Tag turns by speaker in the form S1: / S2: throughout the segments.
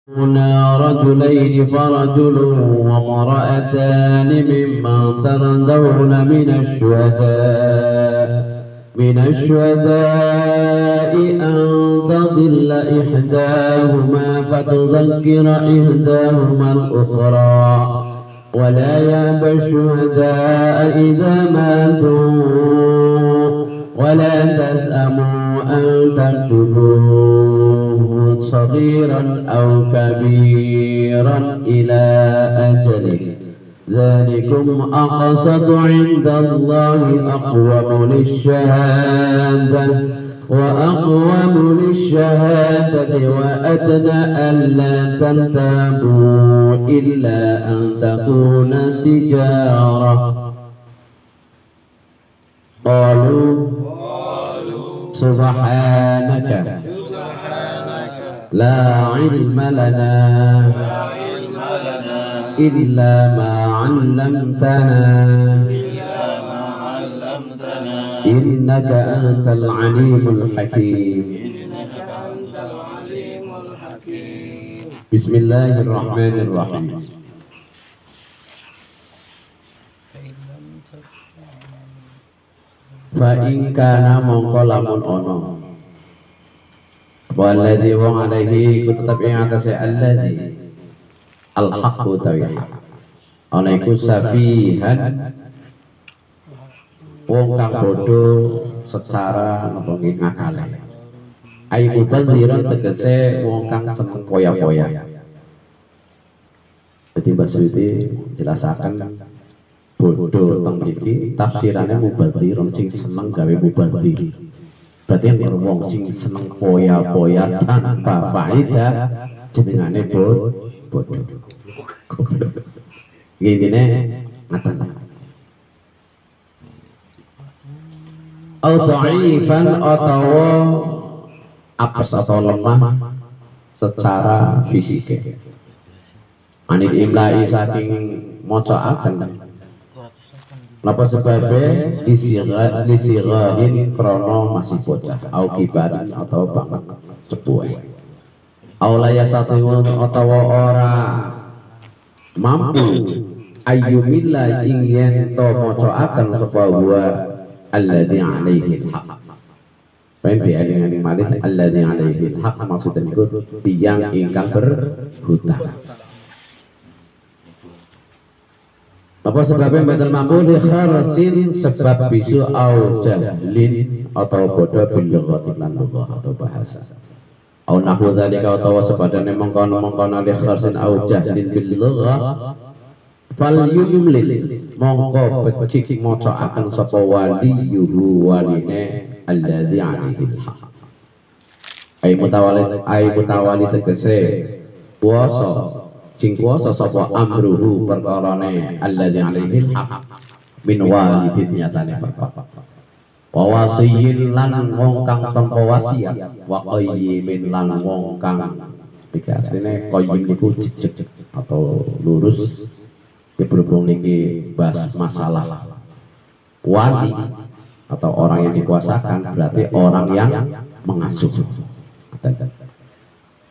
S1: رجلين فرجل وامرأتان ممن ترضون من الشهداء أن تضل إحداهما فتذكر إحداهما الأخرى ولا يأبى الشهداء إذا ماتوا ولا تسأموا أن تكتبوه صغيرا أو كبيرا إلى أجله ذلكم أقسط عند الله أقوم للشهادة وأدنى ألا ترتابوا إلا أن تكون تجارة. قالوا سبحانك لا علم لنا إلا ما علمتنا إنك أنت العليم الحكيم. بسم الله الرحمن الرحيم. Fa'in kana mongko lamun ono waladhi wong alaihi ku tetap ing atase alladhi al-haqqu tawihah ana iku safihan wong kang bodoh secara napa ngakale ai mubadziran tegese wong kang seneng poya-poya. Dadi Mbak Suwiti jelasaken bodoh teng mriki tafsirannya mubadziran sing seneng gawe mubadzir. Berarti yang wong sing seneng poya-poya tanpa faedah jenengane bodoh. Ngene ngaten. Au dha'ifan atawa apes atau lemah secara fisik. Anil imla'i saking mocaaken napa sebabnya disirahin krono masih bocah au kibarin atau banget cepuke au la yastatiun atawa ora mampu ayyumilla ing yen to mocaaken sapa wa alladzi alaihi alhaq. Penti aling-aling malih alladzi alaihi alhaq maksudnya niku tiyang ingkang berhutang. Apa sebabnya batal mampu li kharsin sebab bisu au jahlin atau bodoh bil lughati lan lughah atau bahasa au nahwu dzalika atau sepadane mongkon li kharsin au jahlin bil lughah fal yumlil mongko becik maca akan sapa waliyuhu waline alladzi alaihi alhaq ai mutawali tegese puasa sing kuasa sapa amruhu perkarane alladzi alaihi alhaq min walidin nyatane bapak wa wasiyyin lan wong kang tampa wasiat wa qayyimin lan wong kang iki asline qayyim niku jejeg atau lurus berhubung niki bahas masalah wali atau orang yang dikuasakan berarti orang yang mengasuh.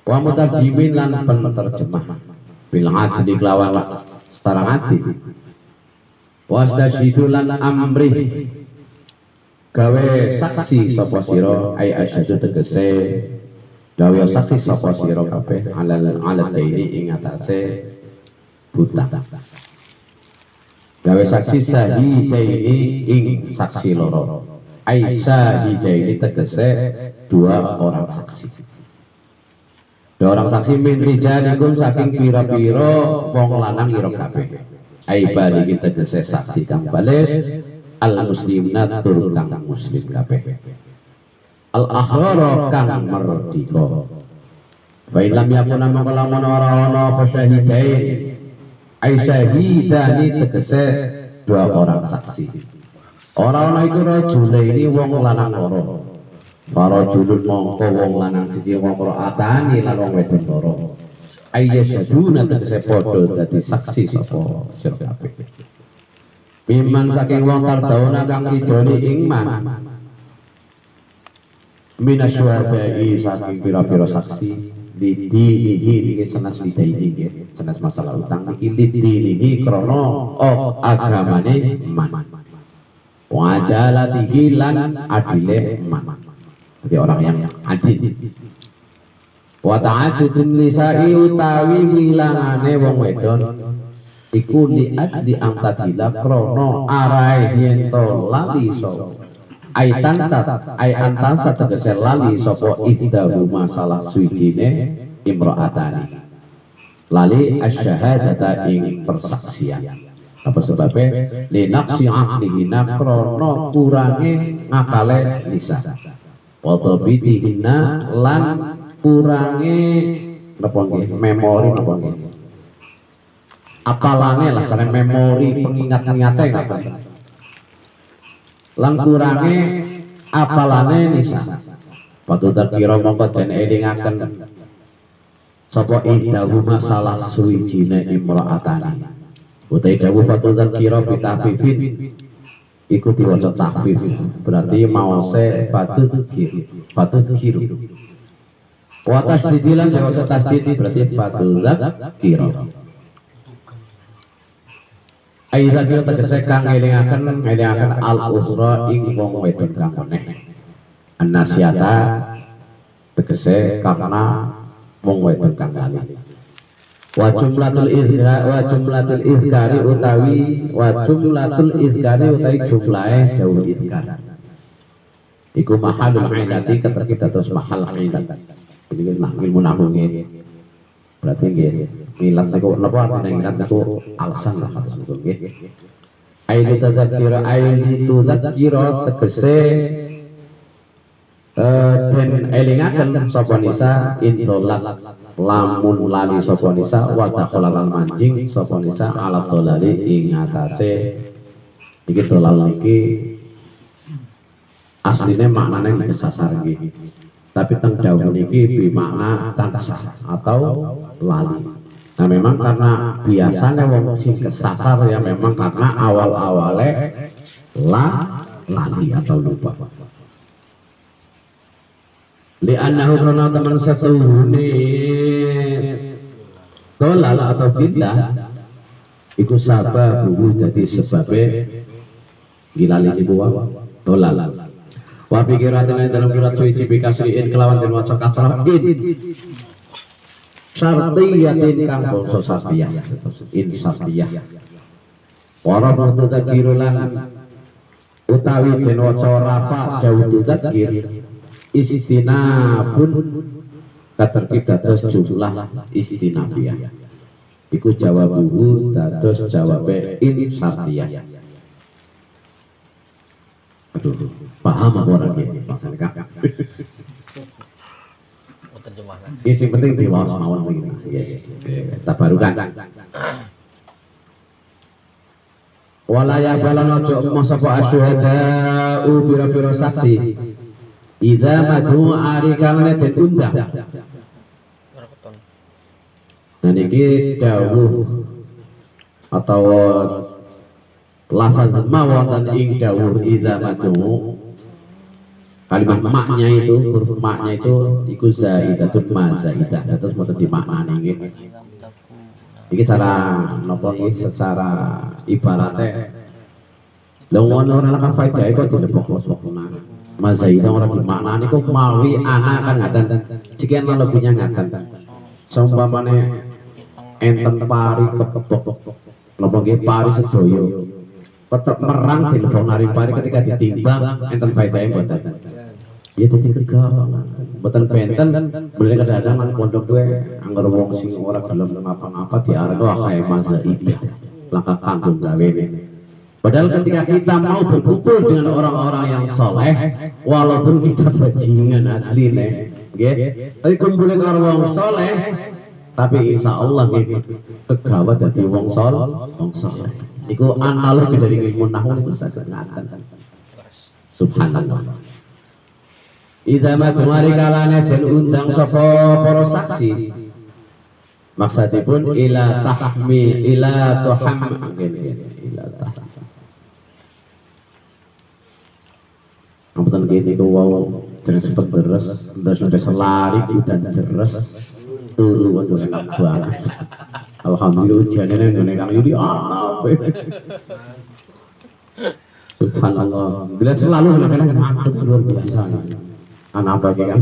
S1: Wa mutarjimin lan penerjemah bil adli kelawan setara adil wastasyidu lan amri gawe saksi sapa sira ai asyhadu tegese gawe saksi sapa sira kabeh ala daini ing atase buta gawe saksi sahidaini ing saksi loro ai sahidaini tegese dua orang saksi. Dua orang saksi min rijalikum saking pira-pira wong lanang ira kabeh. Ai bali tegese saksi kang balik al muslimna tur kang muslim kabeh. Al ahrar kang merdeka. Fa lam yakun mongko lamun ora ana apa syahidain. Ai syahidani tegese dua orang saksi. Ora ana iku rajulaini wong lanang loro. Para julud mongko wong lanang siji wong ro'atani lan wong wedon loro. Ayyasyaduna tegese padha dadi saksi sapa sira kabeh. Miman saking wong tardauna kang ridhoni ing man minasyuhada'i saking pira-pira saksi lidinihi niki sanes lidaini nggih sanes masalah utang niki lidinihi krono agamane man wa adalatihi lan adile man jadi orang yang adil wa ta'addudun nisa'i utawi wilangane wong wedon iku li ajli angkatila krono arahe yen to lali so ai antansa tegese lali sapa ihdahu masalah suwijine imro'atani lali asyhadata ing persaksian apa sebabnya li naqsi aqlihina krono kurange ngakale nisa wadabitihina lan kurange napa nggih memori napa nggih apalane lah cara memori pengingat-ingate ngaten lan kurange apalane nisa patu takira mongko den elingaken sapa ihdahu masalah suwijine imro'atani utai dawuh patu takira bitafifin iku diwaca tahfif berarti mause patu takir wa tasdidilan diwaca tasdid berarti patu takira Aida kira tegese kang ngelingaken al-ukhra ing wong wedon kang meneh. An-nasiata tegese karena wong wedon kang lali. Wa jumlatul izkari utawi jumlahe dawuh izkar. Iku mahalul ainati keterkit terus mahal ainat. Iki ilmu nahwune. Berarti nggih milat niku napa artine milat niku alasan lah kados niku nggih aidu tadzakira tegese den elingaken sapa nisa intolat lamun lali sapa nisa wa takhalan mancing sapa nisa ala dolali ing atase iki dolal niki asline maknane kesasar nggih tapi teng dawuh niki bermakna tansah atau lali. Nah memang karena biasanya wong sing kesasar ya memang karena awal-awale lali atau lupa. Li'annahu karena teman setuhune dolal atau tidak iku sababu dadi sebabe gilali niku dolal. Wa pikiratna dalam kirat suci bikasriin kelawan den waca kasrah syartiyatin kang bangsa syartiyah in syartiyah wa rabbu tadkirulan utawi den waca rafa jauh tadzkir istinabun katerkib dados jumlah istinabiyah iku jawabuhu dados jawabe in syartiyah. Aduh, paham apa orang ini? Maksudnya kakak. Isi penting diwawas mawon begini. Tabarukan. Walaya balan ojo masapa asyhada'u biro-biro saksi. Idza madu ari kamane den undang. Nah niki dawuh atau lafaz ma wonten ing dawuh idza madu kalimat maknya itu huruf maknya itu iku zaidatun ma zaidah terus mboten dimaknani nggih iki cara napa nggih secara ibarate lha ngono ora ana faedahe kok dilebok-lebokna ma zaidah ora dimaknani kok mawi anak kan ngaten jika analoginya ngaten seumpamane enten pari kebok napa nggih pari sedaya tetap merang di lebong pari ketika ditimbang enten faedahe mboten. Ya dadi kegawangan. Mboten benten boleh kadang-kadang nang pondok kowe anggar wong sing ora gelem ngapa-ngapa diarani wae mazaidah. Langkah kanggo gawene. Padahal ketika kita mau berkumpul dengan orang-orang yang soleh, walaupun kita bajingan asline, nggih, tapi kumpul karo wong soleh, tapi insya Allah nggih kegawa dadi wong soleh. Iku analog dari ilmu nahwu niku saged ngaten. Subhanallah. Idza ma tumari kalane den undang sapa para saksi. Maksudipun ila tahmi ila tuham ila taham. Ampun nggih niku wau dereng sempat deres, terus nek selari udan deres. turu waduh enak banget. Alhamdulillah ujiannya ngene Kang Yudi ana. Subhanallah. Bila selalu kadang-kadang ngantuk luar biasa. Anak apa Kang?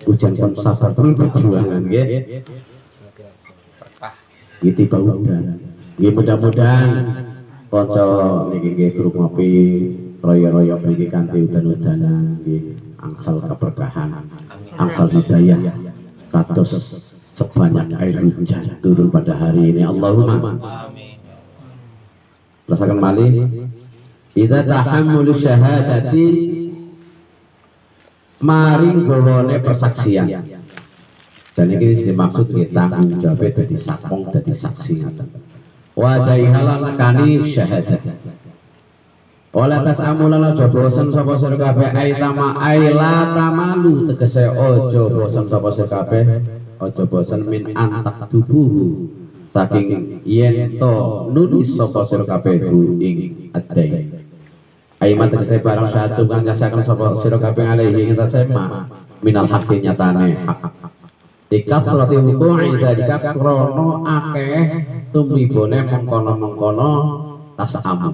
S1: Ujian pun sabar terus perjuangan nggih. Iki udan. Nggih mudah-mudahan kanca niki nggih grup ngopi royo-royo mriki kanthi udan-udanan nggih angsal keberkahan, angsal hidayah kados sebanyak air hujan turun pada hari ini. Allahumma amin. Rasakan malih idza tahammul syahadati maring gowone persaksian. Dan ini dimaksud kita tanggung jawab dadi sakong dadi saksi ngaten. Wa jaihalan nekani syahadat. Wala tasamulan aja bosen sapa sira kabeh aila tamalu tegese aja bosen sapa sira kabeh aja bosen min antak tubuh saking yen to nulis sapa sira kabeh ing adai. Aiman tegese barang satu kang nyasaken sapa sira kabeh alaihi ing tasema minal haqqi nyatane hak. Dikasrati huku'i dalika krono akeh tumibone mengkono-mengkono tasamu.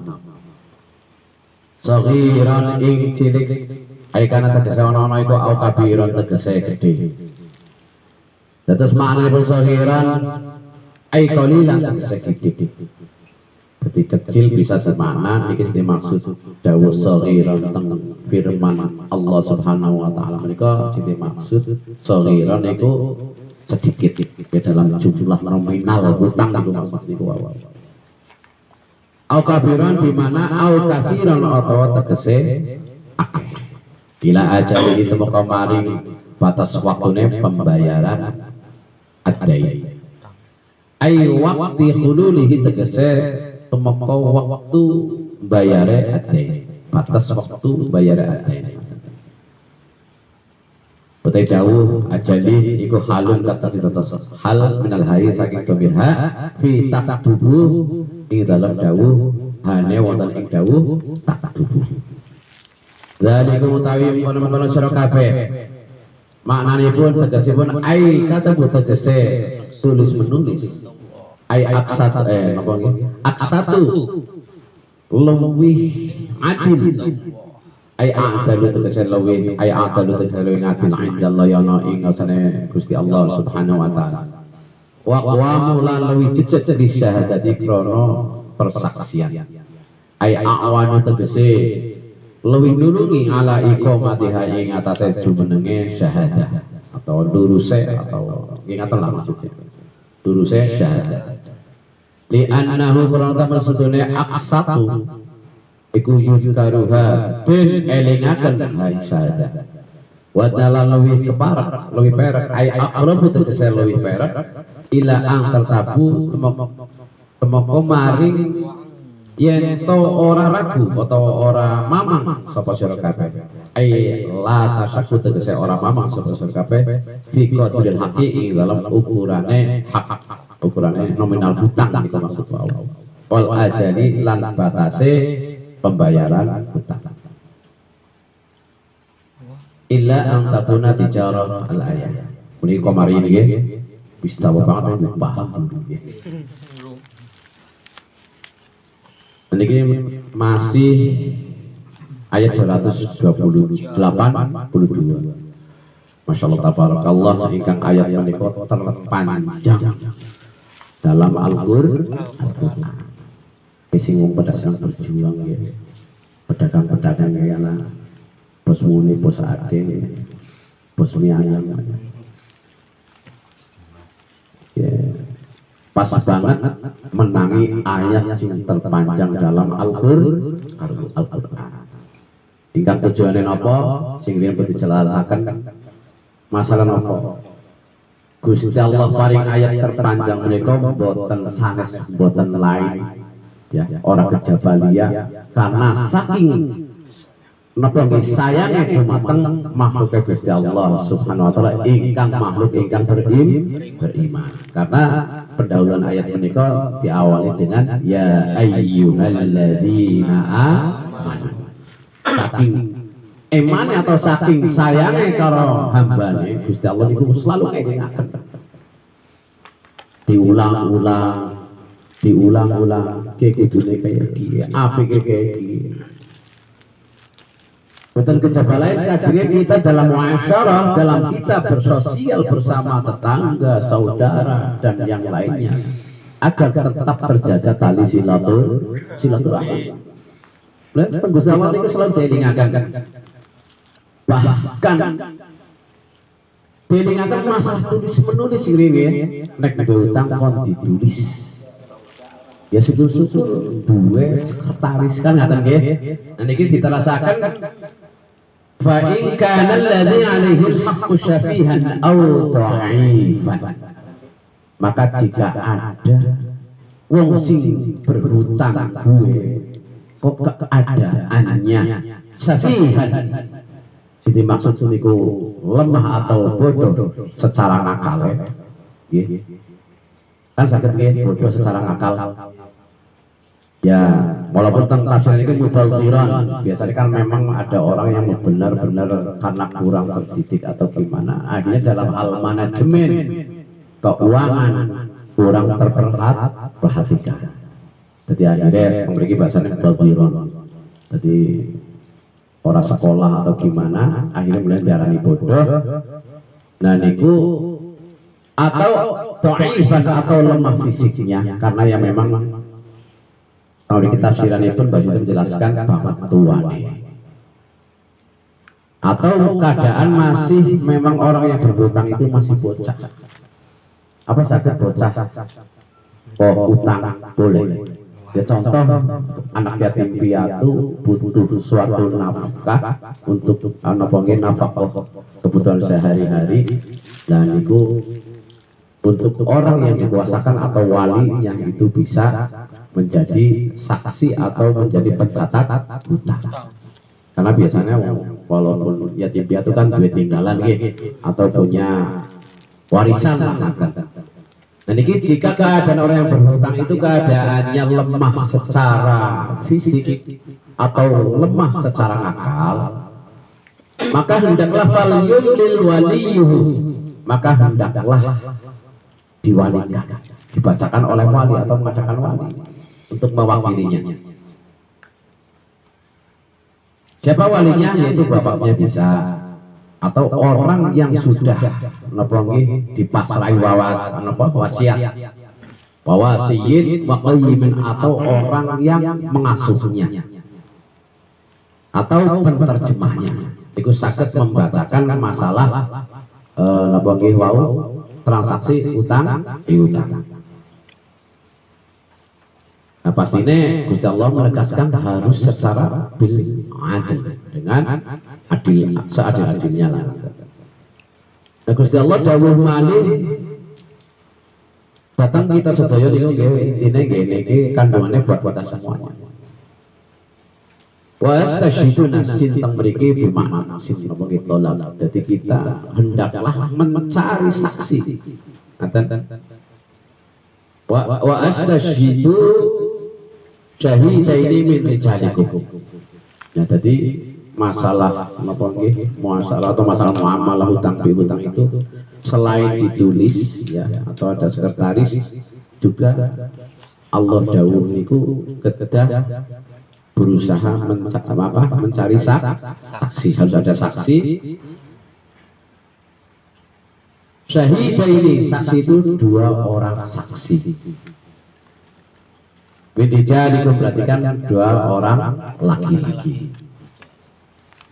S1: Saghiran ing cilik ai kana tegese ana iku au kabiran tegese gedhe. Dados maknane saghiran ai qalilan tegese gedhe. Jadi kecil bisa bermakna iki dimaksud dawuh saghiran teng firman Allah Subhanahu wa taala menika dimaksud saghiran iku sedikit di dalam jumlah nominal hutang itu maksud niku wae. Au kabiran di mana au kasiran atau tegese akeh. Bila ajal itu maring batas waktune pembayaran adai. Ai waqti hululihi tegese temeka waktu bayare adai. Batas waktu bayare adai. Betai dawuh ajali iku halun kata ditotos hal minal hayy saking domirha fi taktubuh ing dalam dawuh hane wonten ing dawuh taktubuh. Zalikum utawi kono-kono sira kabeh maknanipun tegesipun ai katabu tegese tulis menulis ai aksat napa nggih aksatu luwih adil ai a'dalu tegese luwih ai a'dalu tegese luwih adil indallah ya ana ing ngasane Gusti Allah Subhanahu wa taala. Wa qawamu lan luwih cecet di syahadati krana persaksian. Ai a'wanu tegese luwih nulungi ala iqamatiha ing atase jumenenge syahadah atau duruse atau ingatan lah maksudnya. Duruse syahadah. Li annahu qur'an maksudune aksatu iku yudkaruha bin elingaken hai syahadah wa ta'ala luwih keparak luwih perak ai aqrabu tegese luwih perak ila ang tertabu temoko maring yen to ora ragu atau ora mamang sapa sira kabeh ai la tasakku tegese ora mamang sapa sira kabeh fi qadril haqqi ing dalam ukurane hak ukurane nominal hutang iku maksud Allah wal ajali lan batase pembayaran hutang. Illa ang takuna tijarah al ayat. Muni komari ini nggih wis tahu banget yang paham nggih. Niki masih ayat 228 22. Masyaallah tabarakallah ingkang ayat menika terpanjang dalam Al-Qur'an. Sing pada sedang berjuang ya, pedagang-pedagang ya lah, bos muni, bos aceh, bos mie ayam, ya pas banget menangi ayat yang terpanjang dalam Al-Qur'an. Tingkat tujuannya apa? Sing riyen dijelaskan masalah apa? Gusti Allah paring ayat terpanjang menika boten sanes boten lain. Ya, orang kejabalia karena saking napa nggih sayange dumateng makhluk Gusti Allah Subhanahu wa taala ingkang makhluk ingkang beriman. Karena pendahuluan ayat menika diawali dengan ya ayyuhalladzina amanu. Saking emane atau saking sayange karo hambane Gusti Allah niku selalu ngelingaken diulang-ulang, kayak kudune kayak gini, apik kayak gini. Betul kejabalan kajian kita dalam muasyarah, dalam kita bersosial bersama tetangga, saudara dan yang lainnya, agar tetap terjaga tali silaturahim. Belas tunggu zaman ini selalu diingatkan. Bahkan diingatkan masalah tulis menulis ini, nek utang kon ditulis. Ya syukur-syukur dua sekretaris kan ngaten nggih. Nah niki diterasaken fa in kana alladhi 'alaihi al-haqqu syafihan aw dha'ifan. Maka jika ada wong sing berhutang gue kok keadaannya safihan, jadi maksud niku lemah atau bodoh secara nakal, kan sakit nggih bodoh secara nakal. Ya, walaupun tentang tafsir ini mubaldhiran, biasanya kan memang ada orang yang benar-benar karena kurang terdidik atau gimana, akhirnya dalam hal manajemen keuangan kurang terperhatikan. Jadi akhirnya memiliki bahasanya mubaldhiran. Jadi orang sekolah atau gimana, akhirnya mulai diarani bodoh. Nah niku atau dhaifan atau lemah fisiknya, karena ya memang kalau di tafsiran itu bahasa itu menjelaskan bahwa tua atau keadaan masih memang orang yang berhutang itu masih bocah. Apa saja bocah? Oh utang boleh. Ya contoh anak yatim piatu butuh suatu nafkah untuk nafkah kebutuhan sehari-hari, dan itu untuk orang yang dikuasakan atau wali yang itu bisa menjadi saksi atau menjadi pencatat hutang. Karena biasanya walaupun yatim piatu kan duit tinggalan atau punya warisan lah kan. Nah ini jika keadaan orang yang berhutang itu keadaannya lemah secara fisik atau lemah secara akal, maka hendaklah falyumlil waliyuhu, maka hendaklah diwalikan, dibacakan oleh wali atau mengadakan wali untuk mewakilinya. Siapa walinya? Yaitu bapaknya bisa, atau orang yang sudah dipasrai wasiat wasiyin waqayyimin, atau orang yang mengasuhnya atau penterjemahnya. Itu sakit membacakan masalah transaksi utang piutang. Nah pastinya Gusti Allah menegaskan harus secara bil adil, dengan adil, seadil-adilnya lah. Nah Gusti Allah dawuh malih datang kita sedaya niku nggih intine nggih kandungannya buat kita semuanya. Wastasyiduna sin teng mriki bermakna sin napa kitolak. Jadi kita hendaklah mencari saksi. Wa astasyidu syahidaini min rijalikum. Nah jadi masalah napa nggih masalah atau masalah muamalah hutang piutang itu selain ditulis ya atau ada sekretaris, juga Allah dawuh niku kedah berusaha mencari saksi, harus ada saksi. Syahidaini, saksi itu dua orang saksi. Bidijalikum berarti kan dua orang laki-laki.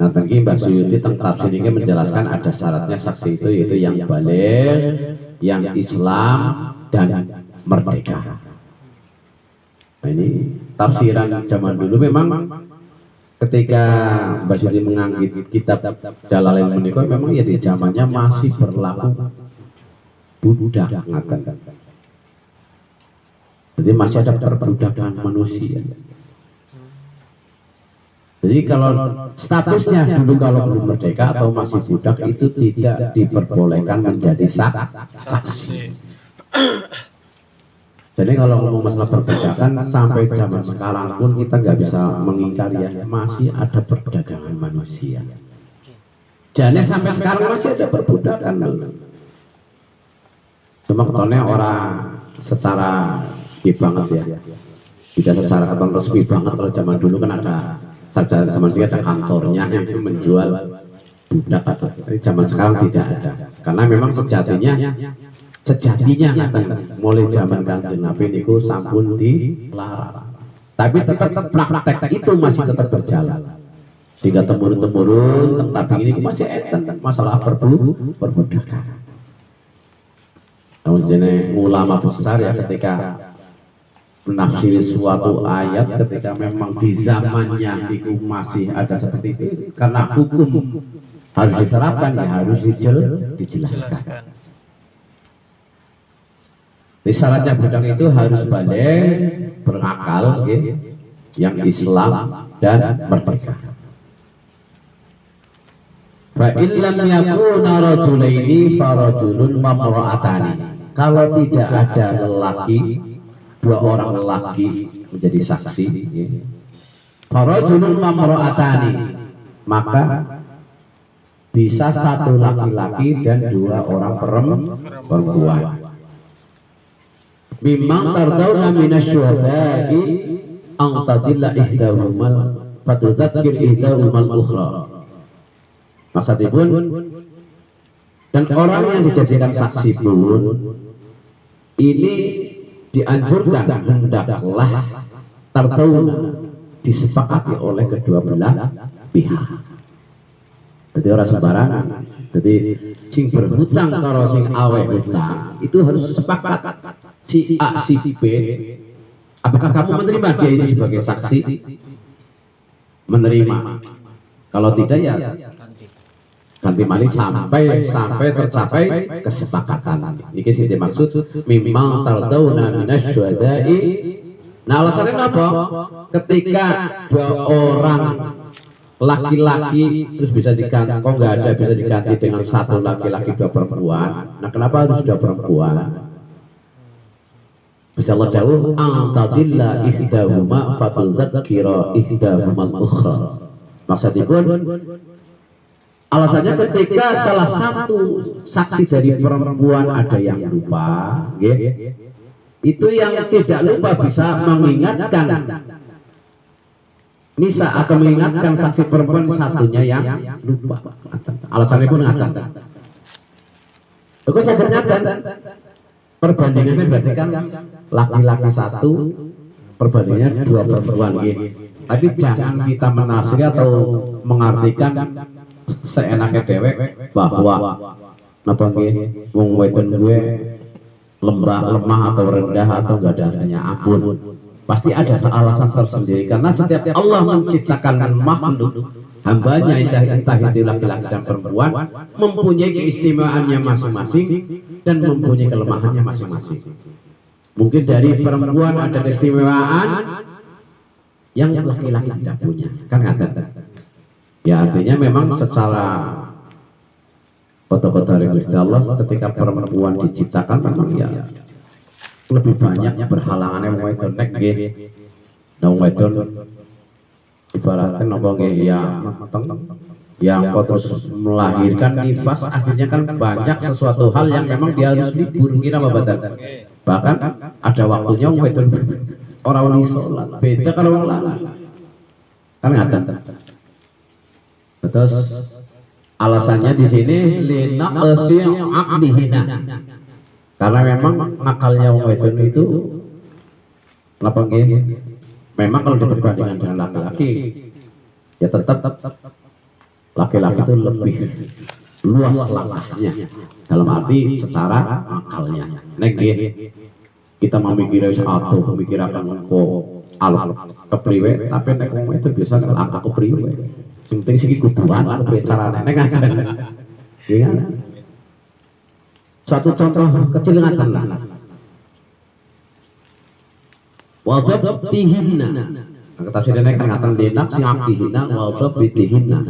S1: Nah tadi Mbak Suyuti tentang tafsir ini menjelaskan ada syaratnya saksi itu, yaitu yang baligh, yang Islam dan merdeka. Nah ini tafsiran zaman dulu memang ketika Mbak Suyuti mengangkat kitab Jalalain menika memang ya di zamannya masih berlaku budak ngaten. Jadi masih ada perbudakan manusia. Jadi kalau statusnya dulu kalau belum merdeka atau masih budak itu tidak diperbolehkan menjadi saksi. Jadi kalau ngomong masalah perdagangan sampai zaman sekarang pun kita nggak bisa mengingkari ya, masih ada perdagangan manusia. Jadi sampai sekarang masih ada perbudakan. Cuma ketone orang secara banget ya, tidak secara keton resmi banget. Kalau zaman dulu kan ada saja, zaman sekarang ada kantornya yang menjual budak, atau zaman sekarang tidak ada, karena memang sejatinya mulai zaman Kanjeng Nabi niku sampun dilarang, tapi tetap praktek itu masih tetap berjalan hingga temurun-temurun. Tapi ini masih enten masalah perbudakan. Namun jenis ulama besar ya ketika menafsiri suatu ayat, ketika memang di zamannya itu masih ada seperti itu, karena hukum harus diterapkan ya harus dijelaskan. Jadi syaratnya budak itu harus balik, berakal, yang Islam dan merdeka. Fa illam yakuna rajulaini farajulun mamra'atani. Kalau tidak ada lelaki, dua orang lelaki menjadi saksi, farajulun mamra'atani, maka bisa satu laki-laki dan dua orang perempuan. Mimman tardawna minasyuhada'i an tadilla ihdahumal fatudzakkir ihdahumal ukhra. Maksudipun, dan orang yang dijadikan saksi pun ini dianjurkan hendaklah tardawna disepakati oleh kedua belah pihak. Jadi orang sembarangan. Jadi sing berhutang karo sing awe hutang itu harus sepakat. Si A, si B, apakah kamu menerima dia ini sebagai saksi? Menerima. Kalau tidak ya ganti mali sampai tercapai kesepakatan. Ini sih dimaksud mimma tardawna minasyuhada'i. Nah, alasannya apa? Ketika dua orang laki-laki terus bisa diganti, kok nggak ada bisa diganti dengan satu laki-laki dua perempuan. Nah, kenapa harus dua perempuan? Bisa Allah jauh antadilla ihdahuma fatudzakkira ihdahumal ukhra. Maksudnya alasannya ketika salah satu saksi dari perempuan ada yang lupa, itu yang tidak lupa bisa mengingatkan Nisa akan mengingatkan saksi perempuan satunya yang lupa. Alasannya pun ngatakan. Kok saya ternyata perbandingannya berarti kan laki-laki satu, perbandingannya dua perempuan. Tapi jangan kita menafsir atau mengartikan seenaknya dewek bahwa napa nggih wong wedon gue lemah atau rendah atau enggak ada artinya. Ampun, pasti ada alasan tersendiri, karena setiap Allah menciptakan makhluk hambanya, entah itu laki-laki dan perempuan, mempunyai keistimewaannya masing-masing dan mempunyai kelemahannya masing-masing. Mungkin dari perempuan ada keistimewaan yang laki-laki tidak punya, kan ada. Ya artinya memang secara kota-kota Gusti Allah ketika perempuan diciptakan memang ya lebih banyak berhalangannya wong wedon nek nggih. Wong wedon ibaratnya nopo nggih ya yang terus melahirkan nifas, akhirnya kan banyak sesuatu hal yang memang dia harus libur kira badan. Bahkan ada waktunya wong wedon ora oleh salat. Beda kalau wong lanang. Kan ngaten. Terus alasannya di sini lina asy'aq aqdihina. Karena memang akalnya wong wedon itu apa nggih? Memang kalau diperbandingkan dengan laki-laki ya tetap laki-laki itu lebih luas langkahnya dalam arti secara akalnya. Nek nggih kita mau mikir atuh mikirakan kok alam kepriwe, tapi nek wong wedon biasa angka kepriwe. Sing penting siki kuduan anu carane nek ngaten. Iya. Suatu contoh kecil ngaten lah. Wadab tihinna. Kata sirene kan ngaten denak sing aktihinna wadab tihinna.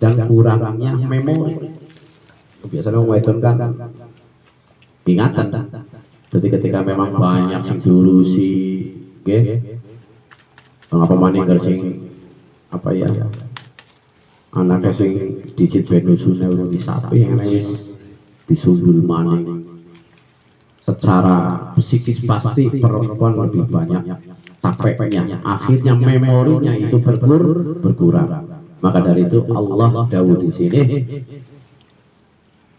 S1: Dan kurangnya memori. Biasanya wong wedon kan ingatan. Jadi ketika memang banyak sing diurusi, nggih. Ngapa maning sing apa ya? Anaknya sing dicit benusune urung disapi yang wis disundul maning secara psikis pasti perempuan lebih banyak capeknya, akhirnya memorinya itu berkurang. Maka dari itu Allah dawuh di sini,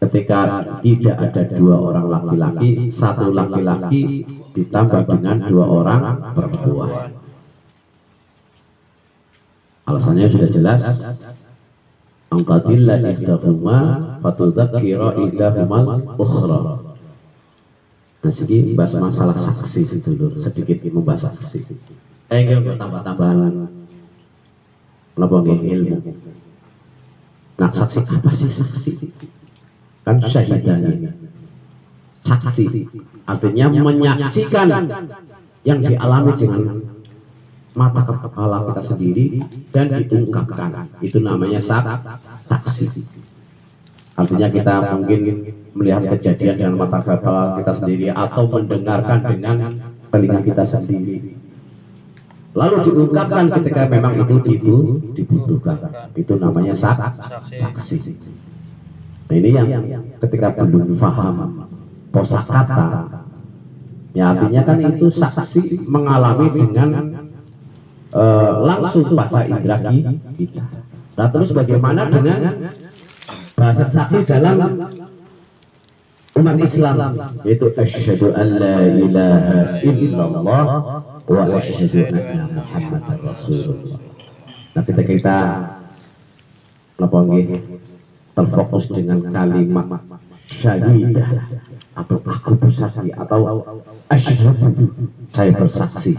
S1: ketika tidak ada dua orang laki-laki, satu laki-laki ditambah dengan dua orang perempuan. Alasannya sudah jelas. Angkatilla ihdahuma fatudzakkira ihdahumal ukhra. Nah, segi bahas masalah saksi itu dulu, sedikit membahas saksi. Enggak tambah-tambahan ilmu. Nah, saksi apa sih saksi? Kan syahidani. Saksi artinya menyaksikan yang dialami dengan mata kepala kita sendiri dan diungkapkan, itu namanya saksi. Artinya kita mungkin melihat kejadian dengan mata kepala kita sendiri atau mendengarkan dengan telinga kita sendiri, lalu diungkapkan ketika memang itu dibutuhkan, itu namanya saksi. Nah, ini yang ketika belum paham kosakata, ya artinya kan itu saksi mengalami dengan langsung baca indra kita. Nah, terus bagaimana dengan bahasa saksi dalam umat Islam, yaitu asyhadu an la ilaha illallah wa asyhadu anna muhammadar rasulullah. Nah, ketika kita terfokus dengan kalimat syahidah atau aku bersaksi atau asyhadu, saya bersaksi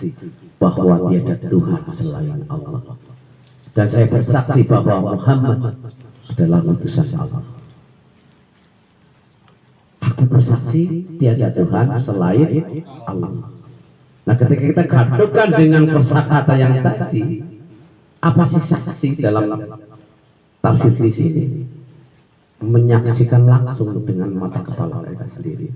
S1: bahwa tiada Tuhan selain Allah, dan saya bersaksi bahwa Muhammad adalah utusan Allah. Aku bersaksi tiada Tuhan selain Allah. Nah, ketika kita gabungkan dengan kosakata yang tadi, apa sih saksi dalam tafsir di sini? Menyaksikan langsung dengan mata kepala kita sendiri.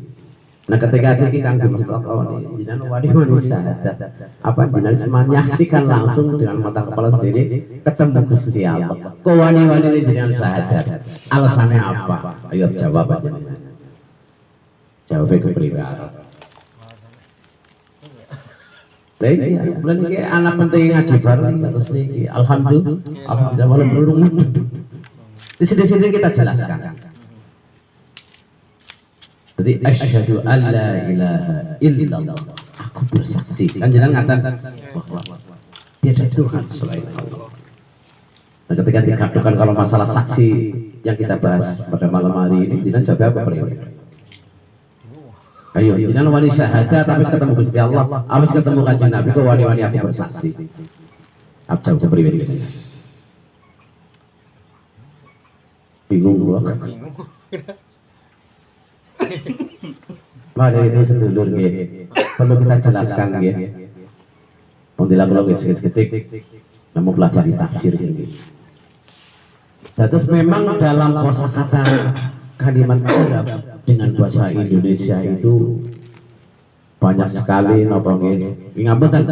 S1: Nah, ketika saya kangge Mustafa ini jinan wadi syahadat, apa jinan menyaksikan langsung dengan mata kepala sendiri ketemu Gusti Allah. Kok wani-wani ini jinan syahadat? Alasannya apa? Ayo jawab aja. Jawabnya kepribadian. Lah iki bulan iki anak penting ngaji bareng terus niki. Alhamdulillah wala burung. Di sini kita jelaskan. Jadi asyhadu an la ilaha illallah, aku bersaksi. Kan jangan ngatakan bahwa tiada Tuhan selain Allah. Nah, ketika dikatakan kalau masalah saksi yang kita bahas pada malam hari ini, jangan jawab apa beliau? Ayo, jangan wani syahadat tapi ketemu Gusti Allah, habis ketemu kanjeng Nabi kok wani-wani aku bersaksi. Abjau pribadi. Bingung gua. Mari itu sedulur nggih. Perlu kita jelaskan nggih. Pondila kula wis ketik nemu pelajari tafsir ini. Terus memang dalam kosakata kalimat Arab dengan bahasa Indonesia itu banyak sekali napa nggih. Ngapunten,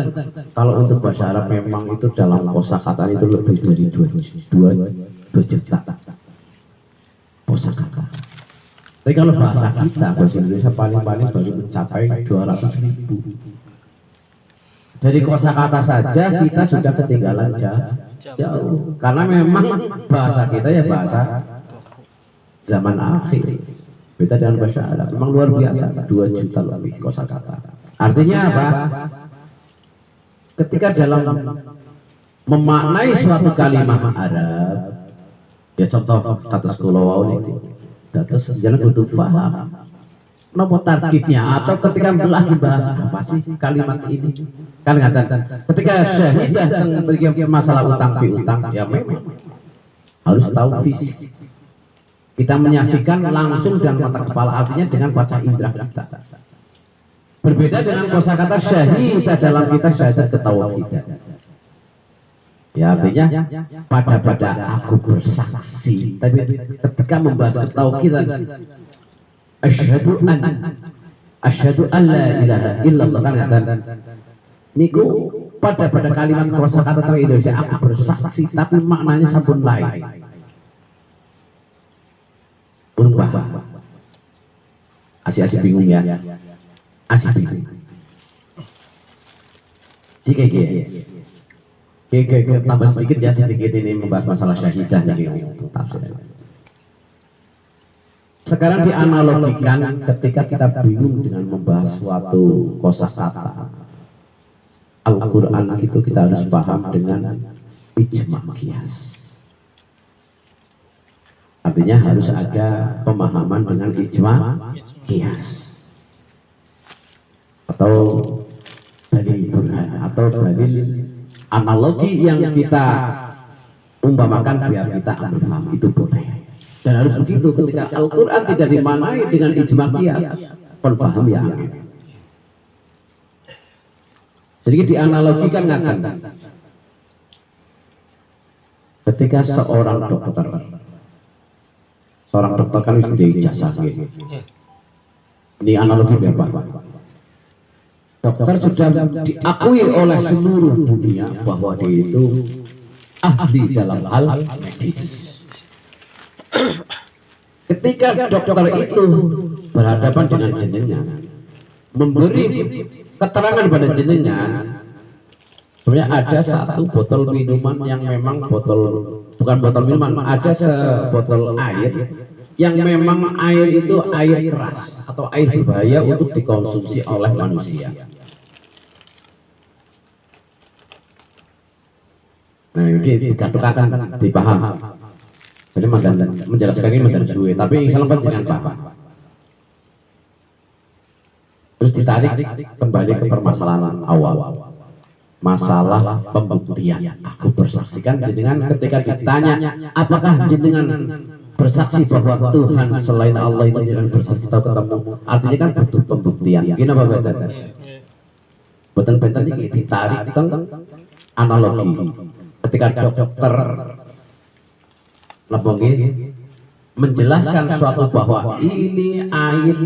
S1: kalau untuk bahasa Arab memang itu dalam kosakata itu lebih dari 2 juta kosakata. Tapi kalau bahasa kita, bahasa Indonesia paling-paling baru mencapai 200.000. Dari kosakata saja kita sudah ketinggalan jauh. Karena memang bahasa kita ya bahasa zaman akhir. Beda dengan bahasa Arab. Memang luar biasa, 2 juta lebih kosakata. Artinya apa? Ketika dalam memaknai suatu kalimat Arab, ya contoh kata sekolah wau niku. Terus jangan butuh paham nopo targetnya atau ketika lagi bahas apa sih kalimat ini, kan ngatakan ketika syahidah tentang masalah utang piutang, ya memang harus tahu fisik. Kita menyaksikan langsung dengan mata kepala, artinya dengan baca indra kita. Berbeda dengan kosakata syahidah dalam kita syahadat ketauhidan. Ya artinya pada aku bersaksi, tapi ketika membahas ketauhidan asyhadu an la ilaha illallah, kan niku pada kalimat kosakata teng Indonesia aku bersaksi, tapi maknanya sampun lain. Berubah. Asih bingung ya. Asik ini. Jika tambah sedikit ya, sedikit ini membahas masalah syahidah jadi untuk tafsir. Sekarang dianalogikan ketika kita bingung dengan membahas suatu kosakata Al-Quran itu kita harus paham dengan ijma qiyas. Artinya harus ada pemahaman dengan ijma qiyas atau dalil burhan atau dalil analogi yang kita umpamakan biar kita ambil paham, itu boleh. Dan harus begitu ketika Al-Quran tidak dimanai dengan ijma qiyas, paham ya. Jadi dianalogikan ngakan. Ketika seorang dokter kan sudah ijazah gitu. Ini analogi biar paham. Dokter sudah diakui oleh seluruh dunia bahwa dia itu ahli dalam hal medis. Ketika dokter itu berhadapan dengan jenengan, memberi keterangan pada jenengan, sebenarnya ada satu botol minuman yang memang bukan botol minuman, ada sebotol air yang memang air itu air keras atau air berbahaya untuk dikonsumsi oleh manusia. Nah ini dikatakan dipaham. Jadi menjelaskan ini menjadi suwe, tapi insya Allah dengan paham. Terus ditarik kembali ke permasalahan awal, masalah pembuktian. Aku bersaksikan jenengan ketika ditanya apakah jenengan bersaksi bahwa Tuhan selain Allah itu jenengan bersaksi tahu ketemu, artinya kan butuh pembuktian. Gini apa betul? Betul-betul ini ditarik tentang analogi. Ketika dokter menjelaskan suatu bahwa ini air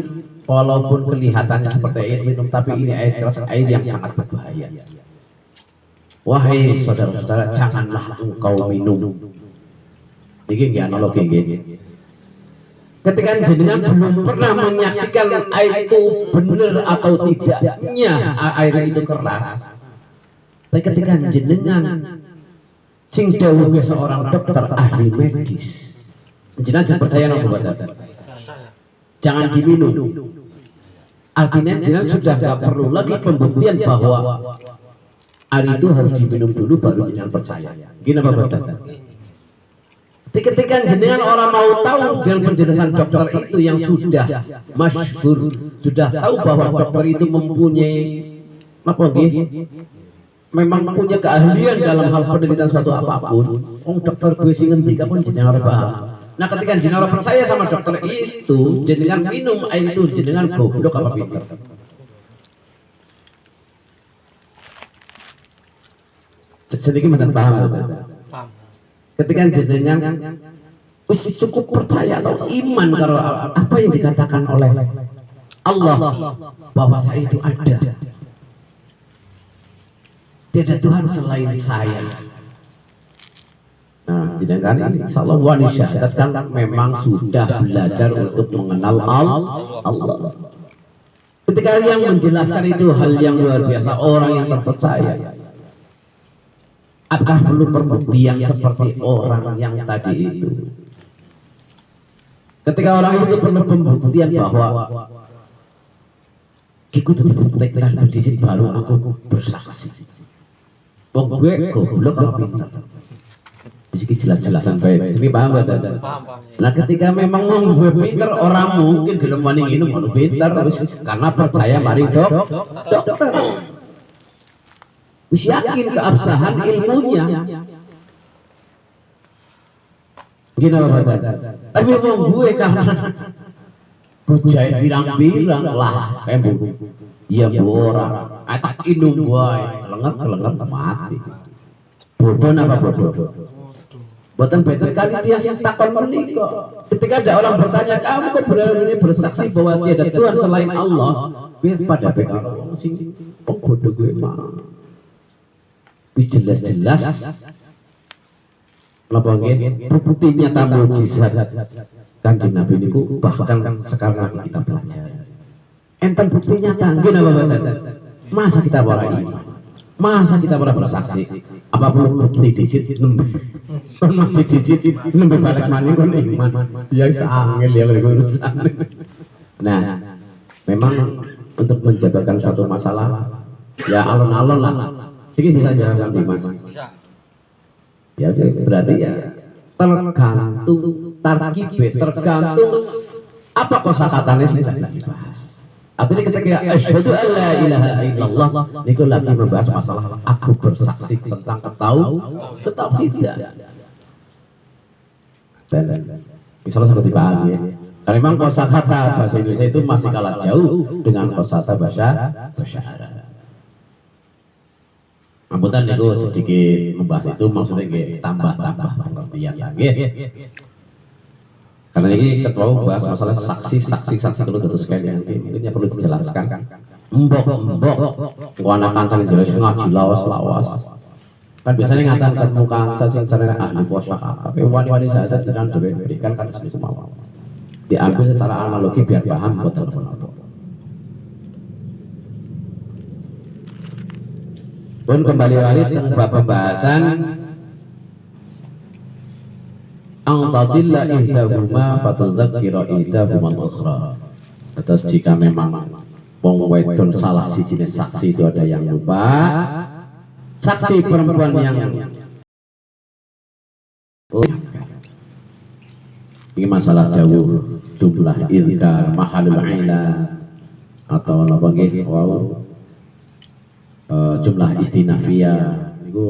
S1: walaupun kelihatannya seperti air minum, tapi ini air keras, air yang sangat berbahaya. Wahai saudara-saudara, janganlah engkau minum. Ini analogi ini. Ketika jenengan belum pernah menyaksikan air itu benar atau tidaknya air itu keras, tapi ketika jenengan sing dawuh seorang dokter ahli medis, jenengan percaya napa mboten? Jangan diminum. Artinya jenengan sudah nggak perlu lagi pembuktian bahwa air itu harus diminum dulu baru jenengan percaya. Gini apa mboten? Ketika jenengan orang mau tahu dengan penjelasan dokter itu yang sudah masyhur, sudah tahu bahwa dokter itu mempunyai apa nggih? Memang punya keahlian dalam hal penelitian suatu apapun. Dokter gue sing ngendika pun jenengan paham. Nah, ketika jenengan percaya sama dokter itu, jenengan minum air itu, jenengan goblok apa pinter? Sedikit mboten paham. Ketika jenengan cukup percaya atau iman kalau apa yang dikatakan oleh Allah bahwa saya itu ada. Tidak Tuhan selain saya. Nah, jenengan ini insyaallah wanita kan memang sudah belajar untuk mengenal Allah. Ketika yang menjelaskan itu hal yang luar biasa, orang yang terpercaya. Apakah perlu pembuktian seperti orang yang tadi itu? Ketika orang itu perlu pembuktian bahwa ikut dibuktikan di sini baru aku bersaksi. Gue goblok apa pintar? Jadi jelas-jelasan baik. Jadi paham gak? Nah ketika memang gue pintar, orang mungkin gelem wani minum anu pintar karena percaya mari dokter. Wis yakin keabsahan ilmunya. Gini apa? Tapi memang gue karena bujai bilang-bilang lah kayak bu. Iya bu orang, atak indung boy, kelengar mati. Bodoh apa bodoh? Buatan betul kali dia yang takon menikah. Ketika ada orang bertanya, kamu kok berani bersaksi bahwa tiada Tuhan selain Allah? Biar pada orang sing bodoh gue mah. Jelas-jelas. Kenapa nggih? Bukti nyata mukjizat Kanjeng Nabi niku bahkan sekarang lagi kita pelajari. enten buktinya tanggih apa boten? Masa kita ora iman? Masa kita ora bersaksi? Apa perlu bukti disit nembe? Kon mati disit nembe balik maning kon iman. Ya angel ya urusan. Nah, memang untuk menjabarkan suatu masalah ya alon-alon lah. Siki bisa jawab Mas. Ya oke, berarti ya tergantung tarkibe, tergantung apa kosakatanya sudah dibahas. Artinya ketika asyhadu an la ilaha illallah niku lagi membahas masalah aku bersaksi tentang ketauhidan. Dan misalnya seperti dipahami ya. Karena memang kosakata bahasa Indonesia itu masih kalah jauh dengan kosakata bahasa Arab. Ambutan itu sedikit membahas itu maksudnya tambah-tambah pengertian lagi. Karena ini ketua bahas masalah saksi kalau terus sekali mungkin ya perlu dijelaskan. Mbok anak saling jelas ngaji lawas. Kan biasanya ngatan ketemu kanca sing carane ahli kosakata. Tapi wani-wani saya tidak diberikan kata semua. Diambil secara analogi biar paham betul apa. Pun kembali balik tentang pembahasan angtadilla ihdahuma fatudzakkira ihdahuma al-ukhra. Terus jika memang wong wedon salah si jenis saksi itu ada yang lupa, saksi perempuan yang ini masalah dawuh jumlah idhkar mahalul aila atau apa nggih wow jumlah istinafiyah itu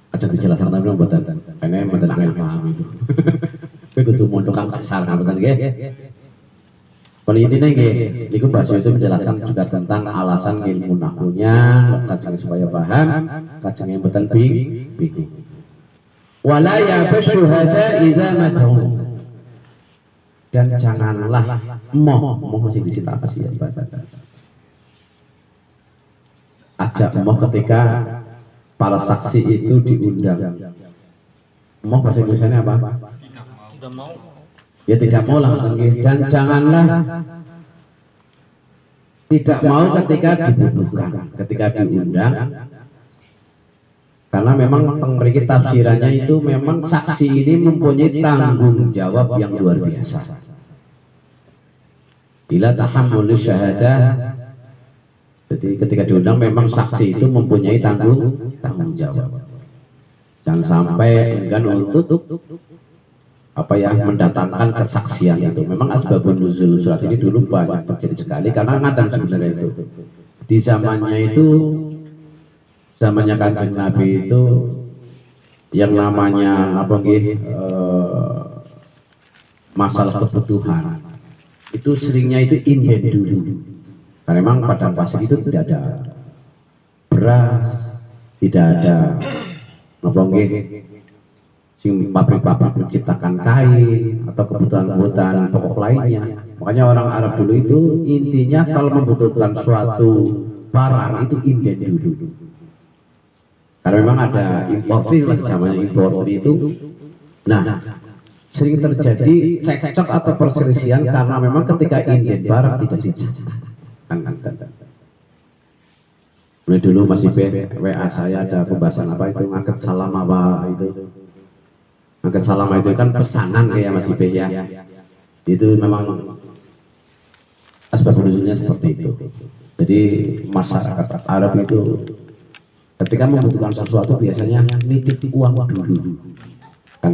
S1: aja dijelaskan tapi mboten karena mboten angel paham itu. Kowe kudu mondok kang dasar mboten nggih. Kalau intinya nggih niku bahasa itu menjelaskan juga tentang alasan ilmu nahwunya kajeng supaya paham kajeng mboten bingung. Wala yabshuhada idza matu. Dan janganlah moh masih disita apa sih ya bahasa ajak moh ketika para saksi itu diundang. Moh bahasa Indonesia apa? Tidak mau. Ya tidak mau lah. Dan janganlah tidak mau ketika dibutuhkan, ketika diundang. Karena memang memiliki tafsirannya itu memang saksi ini mempunyai tanggung jawab yang luar biasa. Bila tahammul syahadah, jadi ketika diundang memang saksi itu mempunyai tanggung jawab. Jangan sampai enggan untuk apa ya mendatangkan kesaksian itu. Memang asbabun nuzul surat ini dulu banyak terjadi sekali karena ngatan sebenarnya itu. Di zamannya Kanjeng Nabi itu yang namanya apa masalah kebutuhan itu seringnya itu inden dulu. Karena memang padang pasir itu tidak ada beras, tidak ada pabrik-pabrik menciptakan kain atau kebutuhan-kebutuhan pokok lainnya. Makanya orang Arab dulu itu intinya kalau membutuhkan suatu barang itu inden dulu. Karena memang ada importir lah zamannya importir itu. Nah, sering terjadi cekcok atau perselisihan karena memang ketika inden barang tidak dicatat. Mulai dulu masih WA saya ada pembahasan apa itu ngangkat salam apa itu. Ngangkat salam itu kan pesanan kayak masih ya. Itu memang asbab nuzulnya seperti itu. Jadi masyarakat Arab itu ketika membutuhkan sesuatu biasanya nitip uang dulu. Kan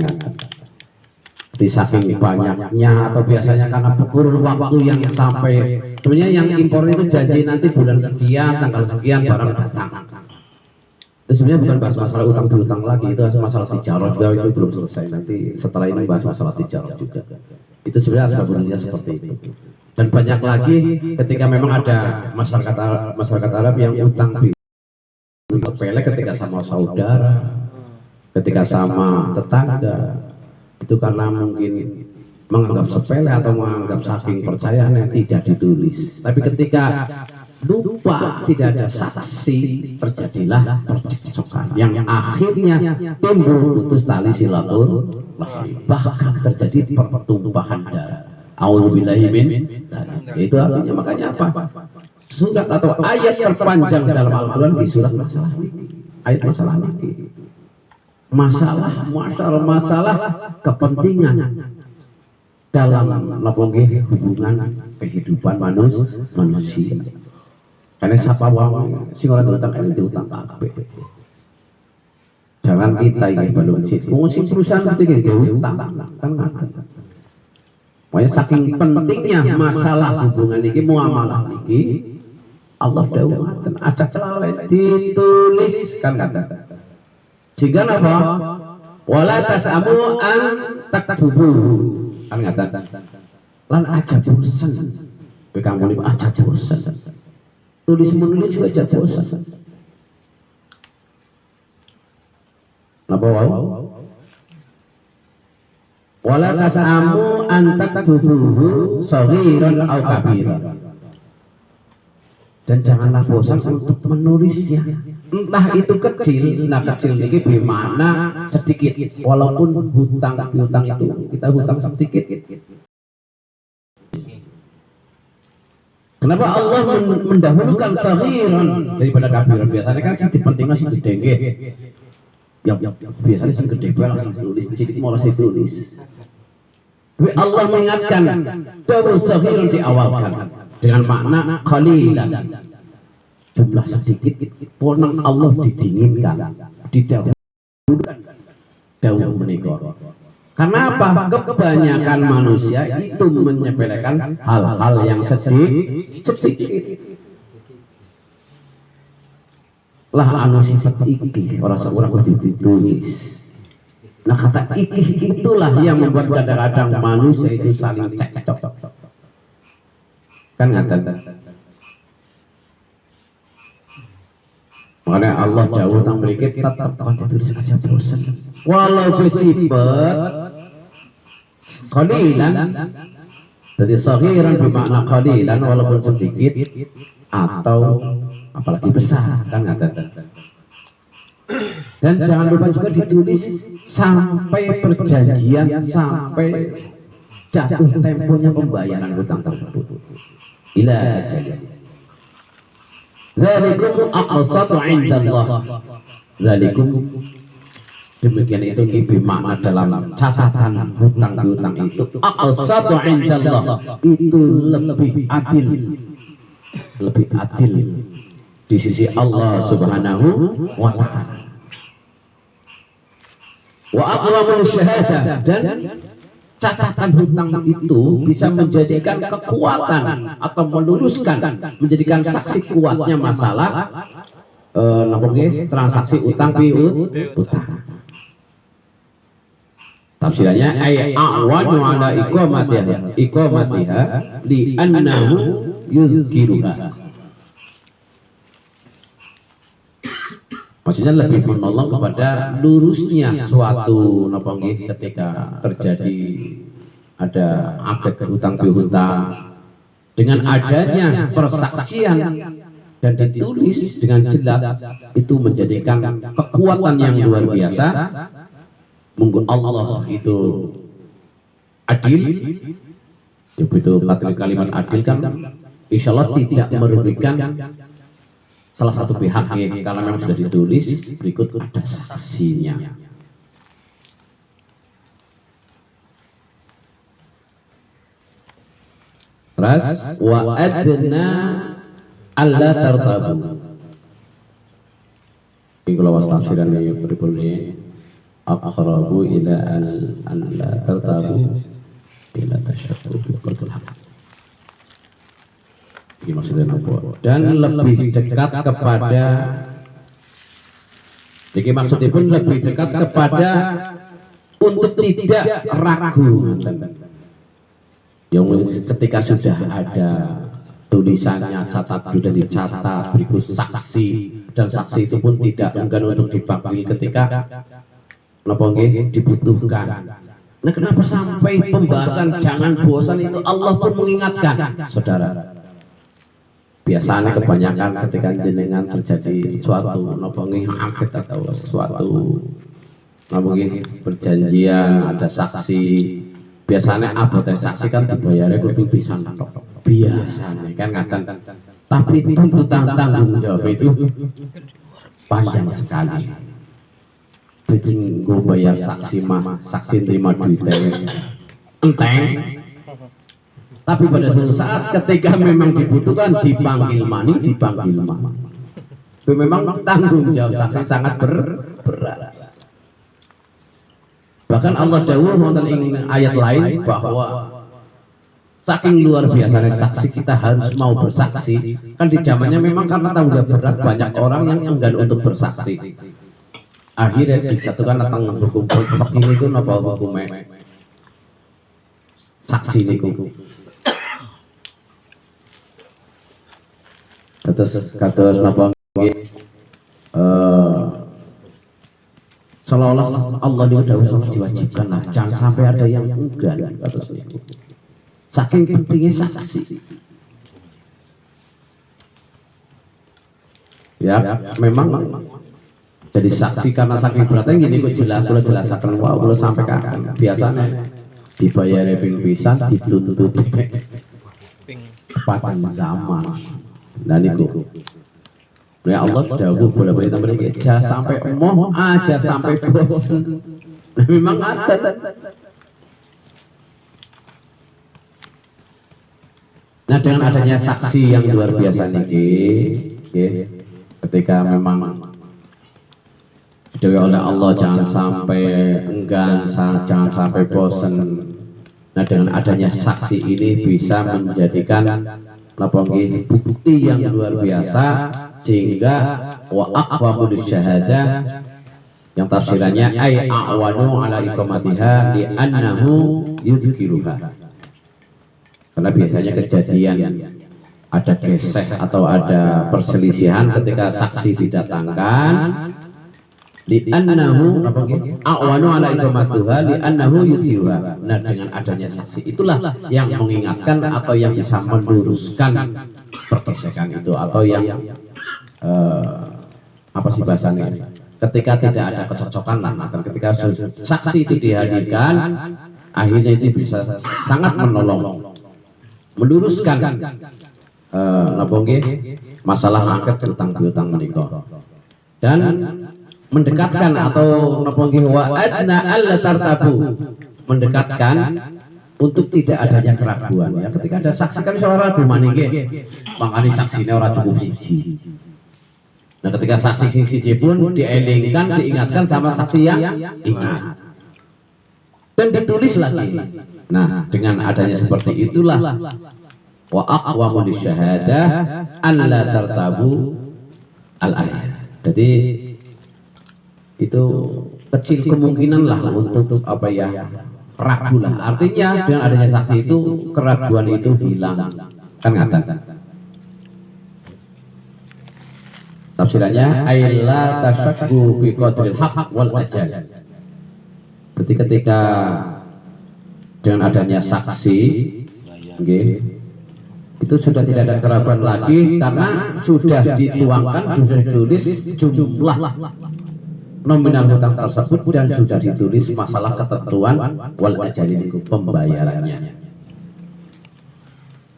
S1: di saking banyaknya atau biasanya karena kurun waktu yang sampai sebenarnya yang impor itu janji nanti bulan sekian tanggal sekian barang datang. Itu sebenarnya bukan bahas masalah utang piutang lagi, itu masalah tijarah juga itu belum selesai. Nanti setelah ini bahas masalah tijarah juga. Itu sebenarnya asbabunnya seperti itu. Dan banyak lagi ketika memang ada masyarakat Arab yang utang piutang sepele ketika sama saudara, ketika sama tetangga. Itu karena mungkin menganggap sepele atau menganggap saking percayaan tidak ditulis. Tapi ketika lupa tidak ada saksi terjadilah percekcokan yang akhirnya timbul putus tali silaturahmi, bahkan terjadi pertumpahan darah. A'udzubillahi min dzalik. Itu artinya makanya apa? Surat atau ayat terpanjang dalam Al-Quran di surat masalah niki. Ayat masalah niki. Masalah kepentingan dalam hubungan kehidupan manusia. Karena siapa wong sing ora diutang kan diutang kabeh. Jangan kita ini balung sih. Wong sing perusahaan ketika diutang kan ngaten. Pokoknya saking pentingnya masalah hubungan ini, muamalah ini, Allah dawuh ngaten aja lalai ditulis kan kata. Jika apa? Wala tasamu an taktubu kan kata. Lan aja bosan. Bekang muni aja bosan. Tulis menulis juga aja bosan. Napa wau? Wala tasamu an taktubuhu saghiran aw kabiran. Dan janganlah bosan untuk menulisnya, entah itu kecil. Nah kecil ini bagaimana sedikit, walaupun hutang itu kita hutang sedikit. Kenapa Allah mendahulukan saghiran daripada kabiran? Biasanya kan sing pentingnya sing gede. Yang biasanya sing gede langsung tulis, sedikit mau langsung tulis. Tapi Allah mengingatkan bahwa saghiran diawalkan dengan makna qalilan, jumlah sedikit. Ponang Allah didinginkan, didahulukan dawuh menika. Karena apa? Kebanyakan manusia itu menyepelekan hal-hal yang sedikit. Lah anu sifat iki ora seorang kudu ditulis. Nah kata iki itulah yang membuat kadang-kadang manusia itu saling cekcok. Kan ngaten. Makanya Allah dawuh tang mriki tetep ditulis aja bosan. Walau bersifat qalilan, jadi saghiran bermakna qalilan walaupun sedikit atau apalagi besar kan ngaten. Dan jangan lupa juga ditulis sampai perjanjian, sampai jatuh temponya pembayaran hutang tersebut. Ila ajalin. Dzalikum aqsatu 'indallah. Dzalikum demikian itu bermakna dalam catatan hutang piutang itu aqsatu 'indallah, itu lebih adil di sisi Allah Subhanahu wa ta'ala. Wa aqwamul syahadah, dan catatan hutang itu bisa menjadikan kekuatan atau meluruskan, menjadikan saksi kuatnya masalah transaksi utang piutang. Tafsirannya ay a'wanu ala iqamatiha li annahu yuzkiruha. Maksudnya lebih menolong kepada lurusnya suatu ketika terjadi ada akad hutang piutang, dengan adanya persaksian dan ditulis dengan jelas, itu menjadikan kekuatan yang luar biasa. Mungkin Allah itu adil, itu kalimat adil kan insya Allah tidak merugikan salah satu pihaknya, karena memang sudah ditulis, berikut ada saksinya. Terus wa adna alla tartabu. Kalau wastafsiran yang berikutnya aqrabu ila an la tartabu ila tasyabbu bi qatul haq. Ini maksudnya apa? Dan lebih dekat kepada, jadi maksudnya pun lebih dekat kepada untuk tidak ragu. Yang ketika sudah ada tulisannya, sudah dicatat, berikut saksi, dan saksi itu pun tidak enggan untuk dipanggil ketika dibutuhkan. Nah kenapa sampai pembahasan jangan bosan itu Allah pun mengingatkan, saudara. Biasanya kebanyakan ketika jenengan terjadi suatu akad atau suatu perjanjian, ada saksi, biasanya abote saksi kan dibayarnya kuping pisan tok. Biasanya kan ngaten. Tapi tuntutan tanggung jawab itu panjang sekali. Jadi gue bayar saksi mah, saksi terima duitnya enteng. Tapi pada suatu saat ketika memang dibutuhkan dipanggil mani, dipanggil mani. Itu memang tanggung jawab saksi sangat berat. Bahkan Allah dawuh wonten ing ayat lain bahwa saking luar biasanya saksi kita harus mau bersaksi. Kan di zamannya memang karena tanggung jawab berat banyak orang yang enggan untuk bersaksi. Akhirnya dijatuhkan tentang hukum fikih niku napa hukume saksi niku. Kados napa seolah-olah Allah itu dawuh diwajibkan lah, jangan sampai ada yang enggan kados niku. Saking pentingnya saksi. Ya, memang jadi saksi karena saking beratnya gini kok kalau jelasakan wow kalau sampai kapan biasanya dibayar ping pisan dituntut pacan zaman dan itu ya Allah dawuh boleh-boleh tambah lagi aja sampai emoh aja sampai bosan memang ada. Nah dengan adanya saksi yang luar biasa nih ketika memang didewe oleh Allah jangan sampai enggan, jangan sampai bosan. Nah dengan adanya saksi ini bisa menjadikan bukti yang luar biasa sehingga wa aqwamu lisyahadah yang tafsirannya ay a'wanu ala iqamatiha li annahu yudhkiruha. Karena biasanya kejadian ada gesek atau ada perselisihan ketika saksi didatangkan li annahu a'wanu ala iqamatuha li annahu yudhiruha. Nah dengan adanya saksi itulah yang mengingatkan atau yang bisa meluruskan pergesekan itu atau yang apa sih bahasanya ketika tidak ada kecocokan lah. Ketika saksi itu dihadirkan akhirnya itu bisa sangat menolong meluruskan masalah angket utang piutang menikah dan mendekatkan atau wa adna alla tartabu mendekatkan untuk tidak adanya keraguan ya ketika ada saksi kan seorang ragu manike makanya saksinya orang cukup siji. Nah ketika saksi siji pun dielingkan diingatkan sama saksi yang ingat dan ditulis lagi. Nah dengan adanya seperti itulah wa aqwamu lisyahadah an la tartabu al ayat. Jadi itu kecil kemungkinan lah untuk apa ya ragu lah. Artinya dengan adanya saksi itu keraguan itu hilang kan ngata. Tafsirannya aila tasyakku fi qadril haq wal ajal. Jadi ketika dengan adanya saksi itu sudah tidak ada keraguan lagi karena sudah dituangkan sudah ditulis jumlah nominal hutang tersebut dan sudah ditulis masalah ketentuan wal ajalin itu pembayarannya.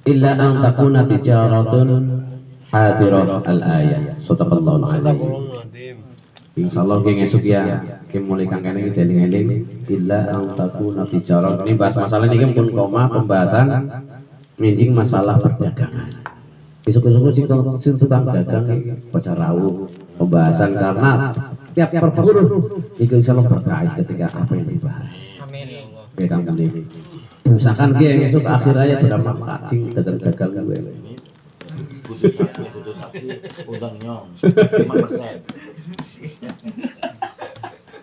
S1: Illa an takuna tijaratun hadirah al ayat. Sadaqallahu alaihi. Insyaallah ki esuk ya ki mulai kang kene iki eling-eling illa an takuna tijarat. Ini bahas masalah ini pun koma pembahasan minjing masalah perdagangan. Isuk-isuk sing tukang dagang baca rawuh pembahasan karena tiap per huruf itu insyaallah berkait ketika apa yang dibahas. Amin ya Allah. Ya Kang Budi. Misalkan ki esuk akhir ayat berapa sing dagang-dagang gue. Udangnya 5%.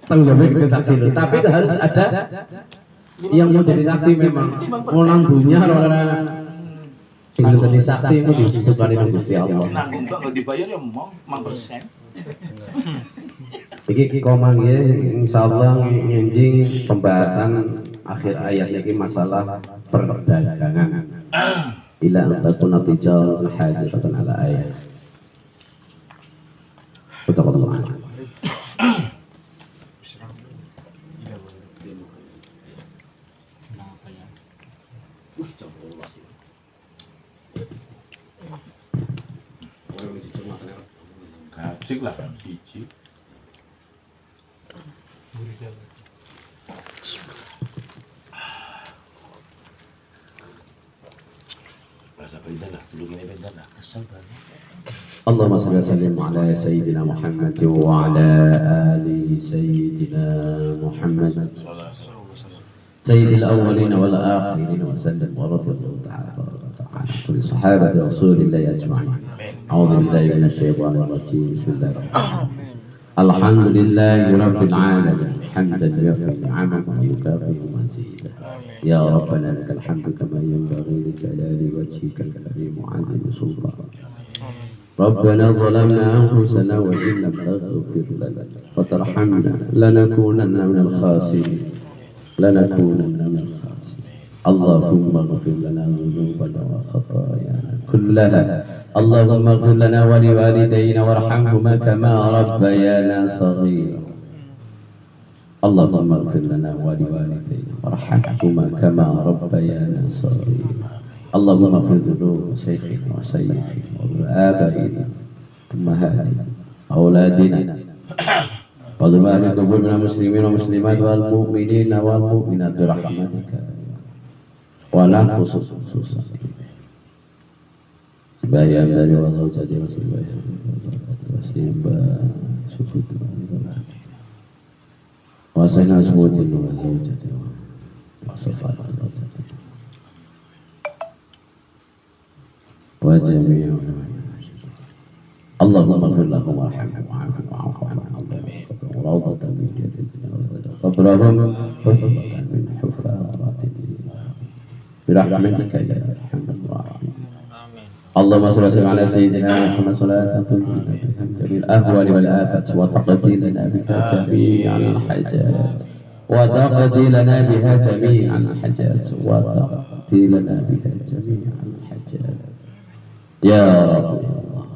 S1: Tanggapi ke saksi itu, tapi harus ada yang mau jadi saksi memang mau nanggunya orang itu tadi saksi itu dibutuhkan oleh Gusti Allah. Nanggung kok dibayar ya mau 5%. Iki koma ya insyaallah ngenjing pembahasan akhir ayat ini masalah perdagangan. Ila antakuna tijaratan hadiratan ala ayat. Betul.
S2: Sik lah siji. Bahasa beda lah, belum ini beda lah, kesel banget.
S1: اللهم صل وسلم على سيدنا محمد وعلى آل سيدنا محمد سيد الأولين والآخرين وسلم ورضي الله تعالى عن كل صحابة رسول الله أجمعين. أعوذ بالله من الشيطان الرجيم. بسم الله الرحمن الرحيم. الحمد لله رب العالمين حمدا يوفي نعمه ويكافئ مزيدا. يا ربنا لك الحمد كما ينبغي لجلال وجهك الكريم وعظيم سلطانك. ربنا ظلمنا أنفسنا وإن لم تغفر لنا وترحمنا لنكونن من الخاسرين. اللهم اغفر لنا ذنوبنا وخطايانا كلها. اللهم اغفر لنا ولوالدينا وارحمهما كما ربيانا صغيرا. اللهم اغفر لنا ولوالدينا وارحمهما كما ربيانا صغيرا. اللهم اغفر ذنوب شيخنا وسيدنا وآبائنا أمهاتنا أولادنا وذبائر قبور من المسلمين والمسلمات والمؤمنين والمؤمنات برحمتك ولا خصوصا باهي أبدالي وزوجتي وسيبا سكوت وسينا سبوت وزوجتي وصفات وزوجتي وجميع اللهم اغفر لهم وارحمهم وعافهم واعف عنهم روضة من جنة قبرهم حفظة من حفاظات برحمتك يا ارحم الراحمين. اللهم صل وسلم على سيدنا محمد صلاة تنجينا بها من جميع الاهوال والافات وتقضي لنا بها جميع الحاجات وتقضي لنا بها جميع الحاجات وتقضي لنا بها جميع الحاجات يا رب يا الله.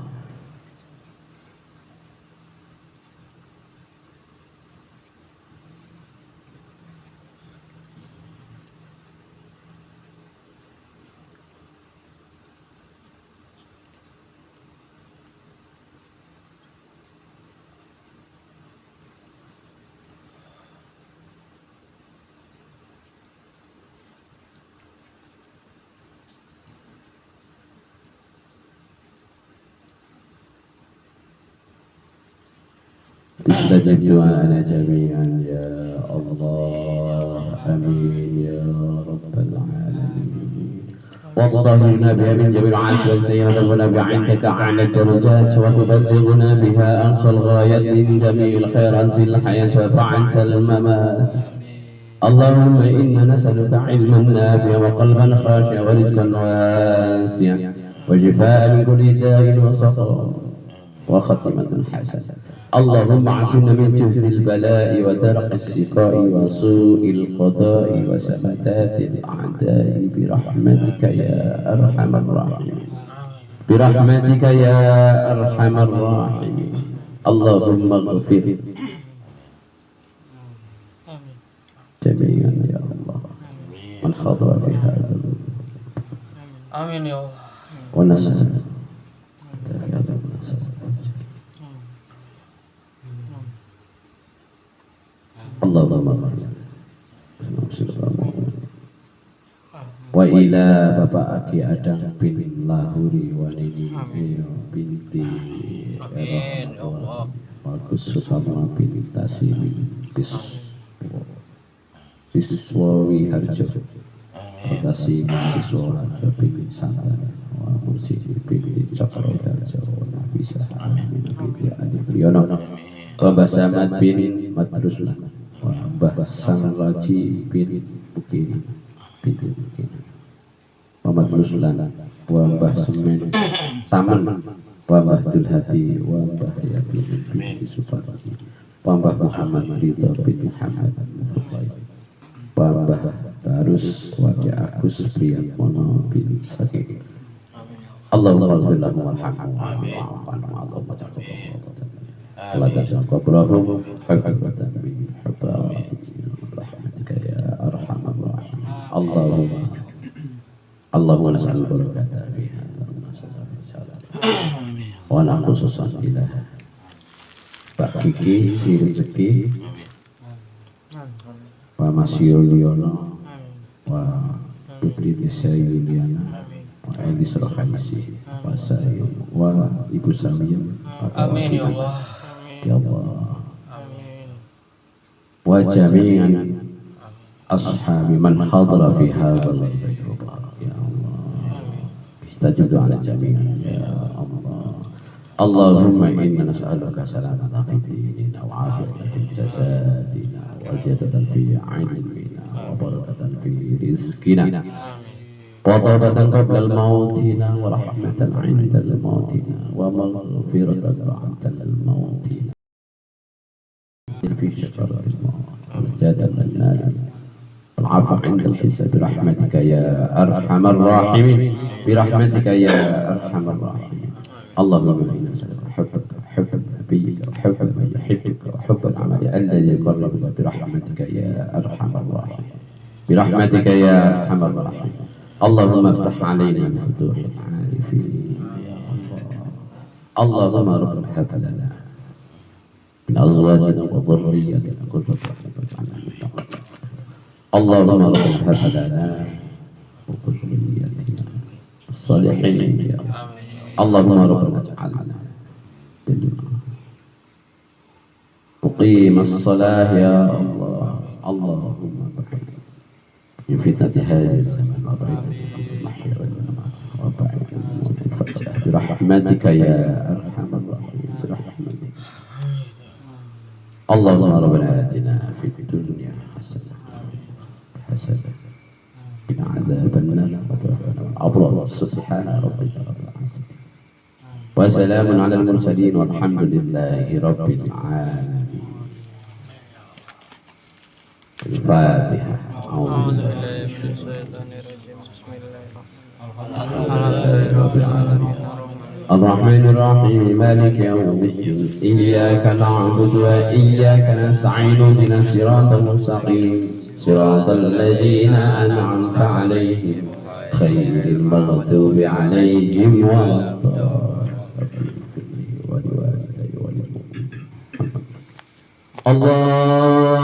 S1: استجب دعاءنا جميعا يا الله. امين يا رب العالمين. وتطهرنا بها من جميع العاش والسيئات وتبلغنا عندك اعلى الدرجات وتبلغنا بها اقصى الغايات من جميع الخيرات في الحياه وبعد الممات. اللهم انا نسالك علما نافعا وقلبا خاشعا ورزقا واسعا وشفاء من كل داء وسقم وختمة حسنة. اللهم عافنا من جهد البلاء ودرق الشقاء وسوء القضاء وسمتات الأعداء برحمتك يا أرحم الراحمين. برحمتك يا أرحم الراحمين. اللهم اغفر جميعا يا الله من خضر في هذا
S3: آمين يا الله.
S1: ونسأل في هذا النسأل اللهم اغفر wa ila Bapak Aki Adang bin Lahuri wa Nini binti Erahmatullah Bagus Sukarma bin Tasimin Siswawi Harjo Tasimin Siswa Harjo bin Santana wa Mursidi binti Cakro Harjo wa Nafisah Amin binti Ali Priyono wa Basamat bin Matruslah wa Mbah Sanraji bin Bukini binti Bukini Muhammad Ruslan wa Mbah Semen Taman wa Mbah Dulhati wa Mbah Yati binti Supardi wa Mbah Muhammad Ridho bin Muhammad Mufudai wa Mbah Tarus wa Agus Priyatmono bin Sakik. Allahumma ighfir lahum warhamhum Allahumma Allah tasawwur qabrahum hafizatan min rahmatika ya arhamar rahimin. Allahumma nas'al barakata fi hadha wa naqsusan ila Mbak Kiki Sri Rezeki, Pak Mas Yuliono, Pak Putri Desa Yuliana, Pak Elis Rohaisi, Pak Sayum, Wa Ibu Samiyam, Pak
S3: Amin ya
S1: Fatimah,
S3: Allah.
S1: ya Allah,
S3: Amin.
S1: wa jami'an ashabi man hadra fi hadzal bait mubarak ya Allah. Istajib ala jami'an ya Allah. Allahumma inna nas'aluka salamatan fi dinina wa afiyatan fi jasadina wa ziyadatan fi ilmina wa barakatan fi rizqina wa tawbatan qabla al-mautina wa rahmatan 'inda al-mautina wa maghfiratan ba'da al-mautina fi syakaratil maut wa najatan an-nar wal 'afwa 'inda al-hisab bi rahmatika ya arhamar rahimin bi rahmatika ya arhamar rahimin. Allahumma inna nas'aluka hubban nabiyyika wa hubban man yuhibbuka wa hubban 'amali alladhi yuqarribuka bi rahmatika ya arhamar rahimin bi rahmatika ya arhamar rahimin. Allahumma iftah 'alaina min futuhil 'arifin ya Allah. Allahumma rabbana hab lana min azwajina wa dhurriyyatina qurrata a'yun waj'alna lil muttaqin. Allahumma rabbana hab lana wa dhurriyyatina as-salihin ya Allah. Allahumma rabbana ij'alna muqimas salah ya Allah. Allahumma ba'id min fitnati hadhihi zaman wa ba'id min fitnatil mahya wal mamat wa ba'id min mawtil fajr bi rahmatika ya arhamar rahimin bi rahmatika. Allahumma rabbana atina fid dunya hasanah qina adzaban nar wa tawaffana ma'al abrar. Subhana rabbika rabbil izzati wa salamun 'alal mursalin walhamdulillahi rabbil alamin. Al-Fatihah. A'udzu billahi minasyaitonir rajim. Bismillahirrahmanirrahim. Rabbil alamin. Ar-Rahmanir Rahim. Maliki yaumiddin. Iyyaka na'budu wa iyyaka nasta'in. Ihdinas siratal mustaqim. Siratal ladzina an'amta 'alaihim ghairil maghdubi 'alaihim waladdallin.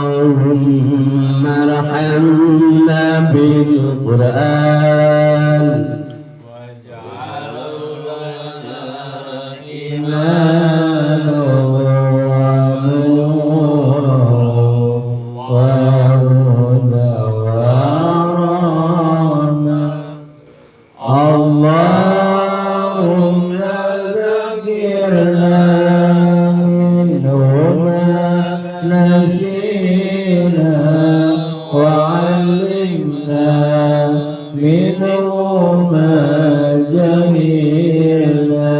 S1: Allahumma rahamna bil Qur'an waj'alna imanan wa nuran wa hudan wa rahmatan. Allahumma dzakirna نسينا وعلمنا منه ما جهلنا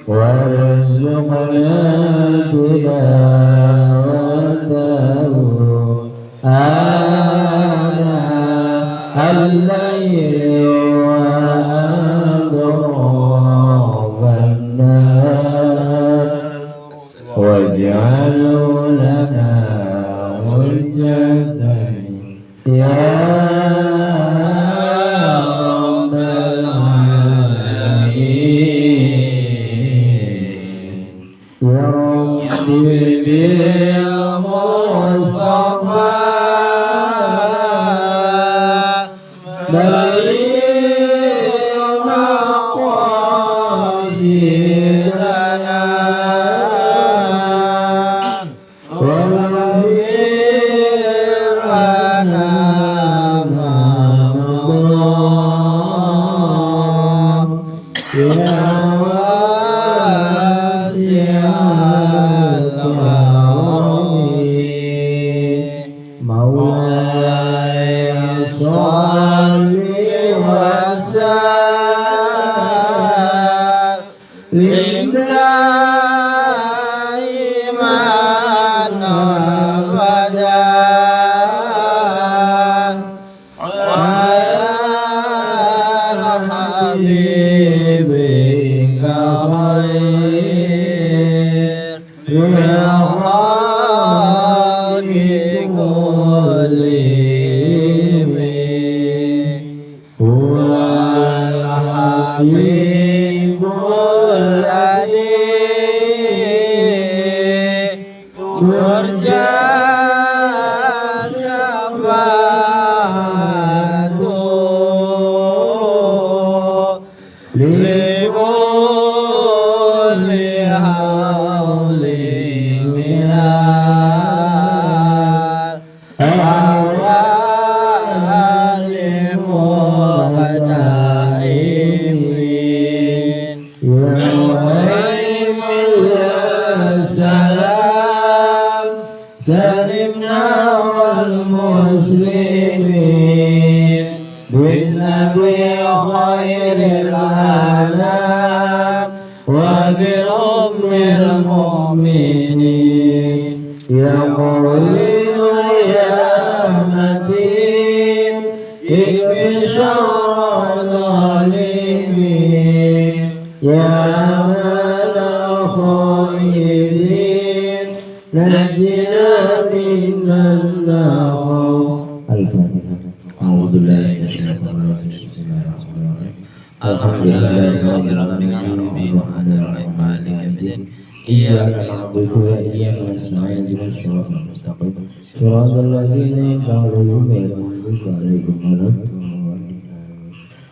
S1: وارزقنا تلاوته آناء الليل وأطراف النهار واجعله لنا حجة يا رب العالمين. يا ربي بالمصطفى بلغ مقاصدنا
S4: salam salimna wal muslimin bin nabi khairil anam wa bil ummil mu'minin ya qawiyyu ya matin ikfi syarra zalimin ya نجنا من النار. الفاتحة. أعوذ بالله من الشيطان الرجيم. بسم الله الرحمن الرحيم. الحمد لله رب العالمين الرحمن الرحيم مالك يوم الدين إياك نعبد وإياك نستعين اهدنا الصراط المستقيم صراط الذين أنعمت عليهم غير المغضوب عليهم ولا الضالين.